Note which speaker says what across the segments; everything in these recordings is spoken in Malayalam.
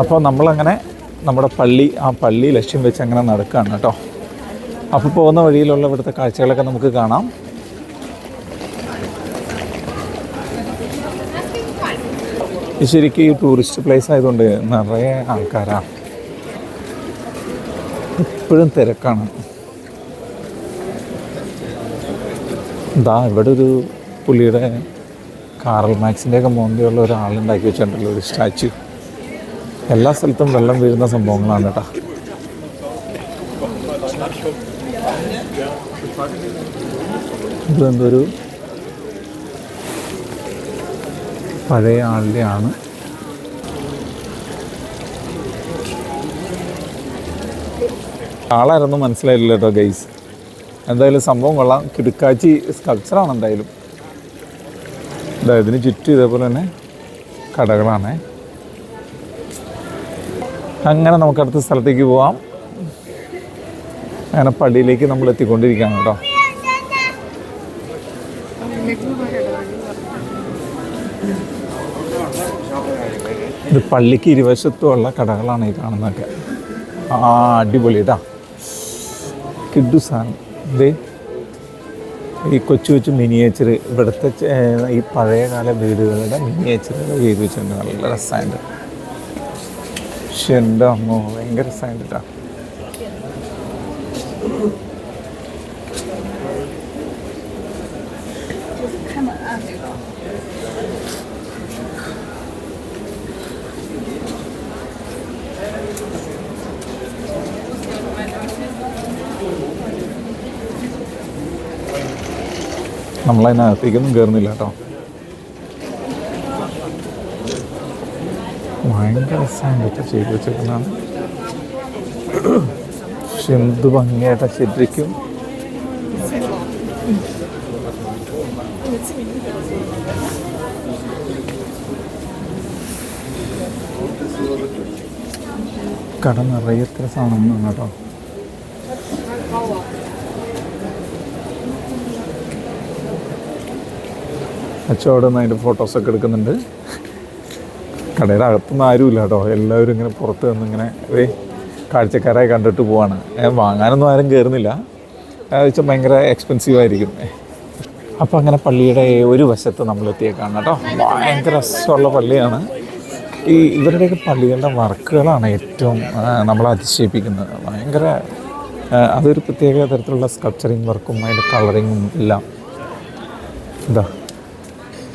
Speaker 1: അപ്പോൾ നമ്മളങ്ങനെ നമ്മുടെ ആ പള്ളി ലക്ഷ്യം വെച്ച് അങ്ങനെ നടക്കുകയാണ് കേട്ടോ. അപ്പോൾ പോകുന്ന വഴിയിലുള്ള ഇവിടുത്തെ കാഴ്ചകളൊക്കെ നമുക്ക് കാണാം. ശരിക്കും ഈ ടൂറിസ്റ്റ് പ്ലേസ് ആയതുകൊണ്ട് നിറയെ ആൾക്കാരാണ്, എപ്പോഴും തിരക്കാണ്. ഇവിടെ ഒരു പുള്ളിയുടെ കാറൽ മാക്സിൻ്റെയൊക്കെ മോന്തിയുള്ള ഒരാളുണ്ടാക്കി വെച്ചിട്ടുണ്ടല്ലോ, ഒരു സ്റ്റാച്യു. എല്ലാ സ്ഥലത്തും വെള്ളം വീഴുന്ന സംഭവങ്ങളാണ് കേട്ടോ. ഇതെന്തൊരു പഴയ ആളുടെ ആണ്. ആളായിരുന്നു മനസ്സിലായില്ല കേട്ടോ ഗൈസ്. എന്തായാലും സംഭവം കൊള്ളാം. കിടുക്കാച്ചി സ്കൾപ്ചറാണ് എന്തായാലും. ഇതിന് ചുറ്റും ഇതേപോലെ തന്നെ കടകളാണ്. അങ്ങനെ നമുക്ക് അടുത്ത സ്ഥലത്തേക്ക് പോവാം. അങ്ങനെ പള്ളിയിലേക്ക് നമ്മൾ എത്തിക്കൊണ്ടിരിക്കുകയാണ് കേട്ടോ. ഇത് പള്ളിക്ക് ഇരുവശത്തുമുള്ള കടകളാണ് ഈ കാണുന്നതൊക്കെ. അടിപൊളി കേട്ടോ, കിഡു സാധനം. ഇത് ഈ കൊച്ചു കൊച്ചു മിനിയേച്ചർ, ഇവിടുത്തെ ഈ പഴയകാല വീടുകളുടെ മിനിയേച്ചറുകൾ ചെയ്ത് വെച്ചിട്ടുണ്ട്. നല്ല രസമുണ്ട്. പക്ഷെ എൻ്റെ അമ്മ ഭയങ്കര രസമുണ്ട് കേട്ടോ. നമ്മളതിനകത്തേക്കൊന്നും കയറുന്നില്ല കേട്ടോ. ഭയങ്കര രസമായിട്ട് ചെയ്ത് വെച്ചേക്കുന്നതാണ്. പക്ഷെ എന്ത് ഭംഗിയായിട്ടാണ് ശരിക്കും. കട നിറയെ എത്ര സാധനങ്ങളാണ് കേട്ടോ. അച്ചോടെ നിന്ന് അതിൻ്റെ ഫോട്ടോസൊക്കെ എടുക്കുന്നുണ്ട്. കടയുടെ അകത്തൊന്നും ആരുമില്ല കേട്ടോ. എല്ലാവരും ഇങ്ങനെ പുറത്ത് നിന്നിങ്ങനെ കാഴ്ചക്കാരായി കണ്ടിട്ട് പോവാണ്. വാങ്ങാനൊന്നും ആരും കയറുന്നില്ല. വെച്ചാൽ ഭയങ്കര എക്സ്പെൻസീവായിരിക്കും. അപ്പോൾ അങ്ങനെ പള്ളിയുടെ ഒരു വശത്ത് നമ്മൾ എത്തിയേക്കാണ് കേട്ടോ. ഭയങ്കര രസമുള്ള പള്ളിയാണ്. ഇവരുടെയൊക്കെ പള്ളികളുടെ വർക്കുകളാണ് ഏറ്റവും നമ്മളെ അതിശയിപ്പിക്കുന്നത്. ഭയങ്കര അതൊരു പ്രത്യേക തരത്തിലുള്ള സ്കൾപ്ചറിങ് വർക്കും അതിൻ്റെ കളറിങ്ങും എല്ലാം.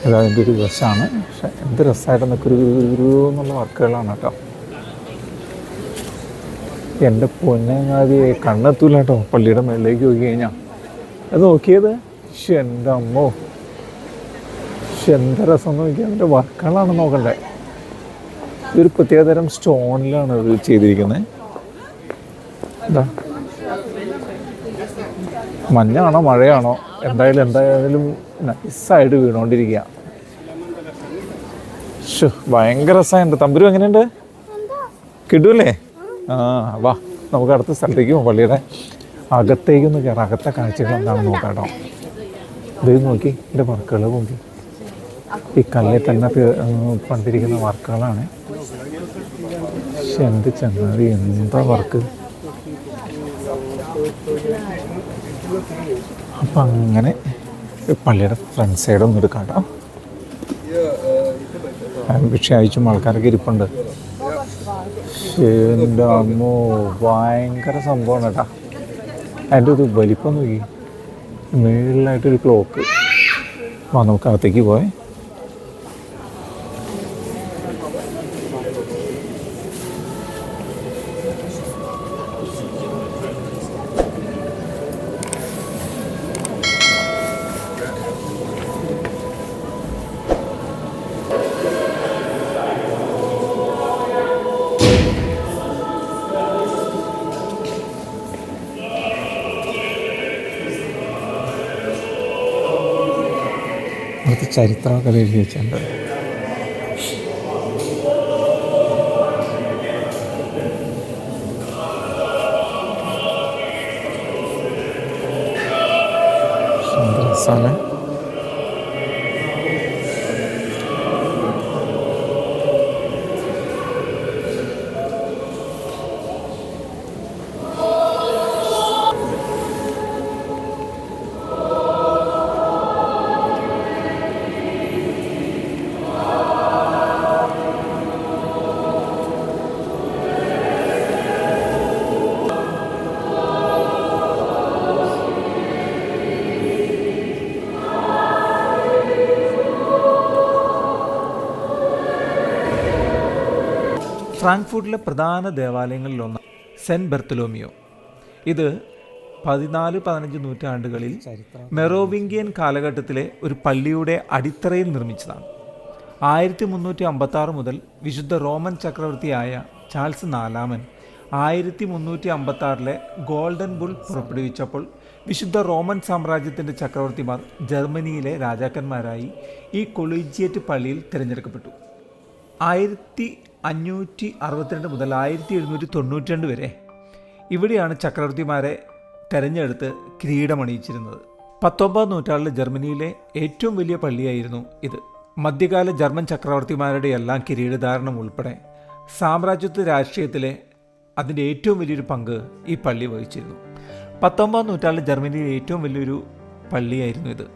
Speaker 1: അതിൻ്റെ ഒരു വശമാണ്. പക്ഷെ എന്ത് രസമായിട്ട് നിൽക്കൊരു എന്നുള്ള വർക്കുകളാണ് കേട്ടോ. എൻ്റെ പൊന്നങ്ങാതി കണ്ണെത്തൂല കേട്ടോ. പള്ളിയുടെ മേളിലേക്ക് നോക്കി കഴിഞ്ഞാൽ അത് നോക്കിയത്. പക്ഷെ എൻ്റെ അമ്മോ, പക്ഷെ എന്താ രസം നോക്കിയാൽ അതിൻ്റെ വർക്കുകളാണ് നോക്കണ്ടേ. ഇതൊരു പ്രത്യേകതരം സ്റ്റോണിലാണ് ഇത് ചെയ്തിരിക്കുന്നത്. എന്താ മഞ്ഞാണോ മഴയാണോ എന്തായാലും നൈസായിട്ട് വീണുകൊണ്ടിരിക്കുക. ഭയങ്കര രസമുണ്ട്. തമ്പുരു എങ്ങനെയുണ്ട്? കിട്ടൂല്ലേ? വാ നമുക്ക് അടുത്ത സ്ഥലത്തേക്ക് പോകും. പള്ളിയുടെ അകത്തേക്കൊന്ന് കയറാം. അകത്തെ കാഴ്ചകൾ എന്താണെന്ന് നോക്കാം കേട്ടോ. ഇത് നോക്കി എൻ്റെ വർക്കുകൾ നോക്കി. ഈ കല്ലിൽ തന്നെ പണ്ടിരിക്കുന്ന വർക്കുകളാണ്. പക്ഷെ എന്ത് ചങ്ങാതി, എന്താ വർക്ക്. അപ്പം അങ്ങനെ പള്ളിയുടെ ഫ്രണ്ട് സൈഡൊന്നും എടുക്കാം കേട്ടോ. ഭിക്ഷ അയച്ചും ആൾക്കാരൊക്കെ ഇരിപ്പുണ്ട്. എൻ്റെ അമ്മോ ഭയങ്കര സംഭവമാണ് കേട്ടോ. അതിൻ്റെ ഒരു വലിപ്പം നോക്കി. മേളിലായിട്ടൊരു ക്ലോക്ക്. നമുക്ക് അകത്തേക്ക് പോയേ. അവിടുത്തെ ചരിത്രമൊക്കെ എഴുതി വെച്ചിട്ടുണ്ട്. രസമാണ്. ഫ്രാങ്ക്ഫൂർട്ടിലെ പ്രധാന ദേവാലയങ്ങളിലൊന്ന് സെൻറ്റ് ബെർത്തലോമിയോ. ഇത് 14-15 നൂറ്റാണ്ടുകളിൽ മെറോവിംഗിയൻ കാലഘട്ടത്തിലെ ഒരു പള്ളിയുടെ അടിത്തറയിൽ നിർമ്മിച്ചതാണ്. 1356 മുതൽ വിശുദ്ധ റോമൻ ചക്രവർത്തിയായ ചാൾസ് നാലാമൻ 1356 ഗോൾഡൻ ബുൾ പുറപ്പെടുവിച്ചപ്പോൾ വിശുദ്ധ റോമൻ സാമ്രാജ്യത്തിൻ്റെ ചക്രവർത്തിമാർ ജർമ്മനിയിലെ രാജാക്കന്മാരായി ഈ കൊളീജിയറ്റ് പള്ളിയിൽ തിരഞ്ഞെടുക്കപ്പെട്ടു. 1562 മുതൽ 1792 വരെ ഇവിടെയാണ് ചക്രവർത്തിമാരെ തെരഞ്ഞെടുത്ത് കിരീടമണിയിച്ചിരുന്നത്. 19ാം നൂറ്റാണ്ടിൽ ജർമ്മനിയിലെ ഏറ്റവും വലിയ പള്ളിയായിരുന്നു ഇത്. മധ്യകാല ജർമ്മൻ ചക്രവർത്തിമാരുടെ എല്ലാം കിരീടധാരണം ഉൾപ്പെടെ സാമ്രാജ്യത്വ രാഷ്ട്രീയത്തിലെ അതിൻ്റെ ഏറ്റവും വലിയൊരു പങ്ക് ഈ പള്ളി വഹിച്ചിരുന്നു. 19ാം നൂറ്റാണ്ടിൽ ജർമ്മനിയിലെ ഏറ്റവും വലിയൊരു പള്ളിയായിരുന്നു ഇത്.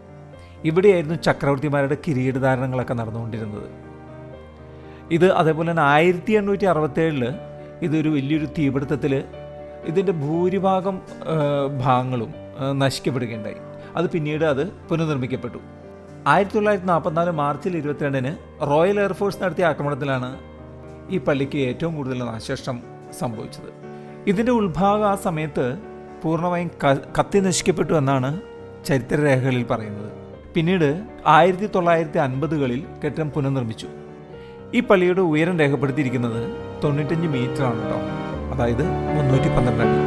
Speaker 1: ഇവിടെയായിരുന്നു ചക്രവർത്തിമാരുടെ കിരീടധാരണങ്ങളൊക്കെ നടന്നുകൊണ്ടിരുന്നത്. ഇത് അതേപോലെ തന്നെ 1867 ഇതൊരു വലിയൊരു തീപിടുത്തത്തിൽ ഇതിൻ്റെ ഭൂരിഭാഗം ഭാഗങ്ങളും നശിക്കപ്പെടുകയുണ്ടായി. അത് പിന്നീട് പുനർനിർമ്മിക്കപ്പെട്ടു. 1944 മാർച്ച് 22 റോയൽ എയർഫോഴ്സ് നടത്തിയ ആക്രമണത്തിലാണ് ഈ പള്ളിക്ക് ഏറ്റവും കൂടുതൽ നാശനഷ്ടം സംഭവിച്ചത്. ഇതിൻ്റെ ഉൾഭാഗം ആ സമയത്ത് പൂർണ്ണമായും കത്തി നശിക്കപ്പെട്ടു എന്നാണ് ചരിത്രരേഖകളിൽ പറയുന്നത്. പിന്നീട് 1950കളിൽ കെട്ടിടം പുനർനിർമ്മിച്ചു. ഈ പള്ളിയുടെ ഉയരം രേഖപ്പെടുത്തിയിരിക്കുന്നത് 95 മീറ്ററാണ് കേട്ടോ, അതായത് 312 അടി.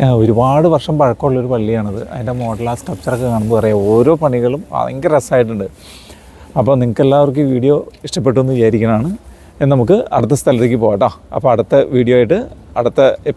Speaker 1: ഒരുപാട് വർഷം പഴക്കമുള്ളൊരു പള്ളിയാണിത്. അതിൻ്റെ മോഡൽ ആ സ്ട്രക്ചറൊക്കെ കാണുമ്പോൾ അറിയാം, ഓരോ പണികളും ഭയങ്കര രസമായിട്ടുണ്ട്. അപ്പോൾ നിങ്ങൾക്ക് എല്ലാവർക്കും ഈ വീഡിയോ ഇഷ്ടപ്പെട്ടു എന്ന് വിചാരിക്കണതാണ്. നമുക്ക് അടുത്ത സ്ഥലത്തേക്ക് പോകാം കേട്ടോ. അപ്പോൾ അടുത്ത വീഡിയോ ആയിട്ട് അടുത്ത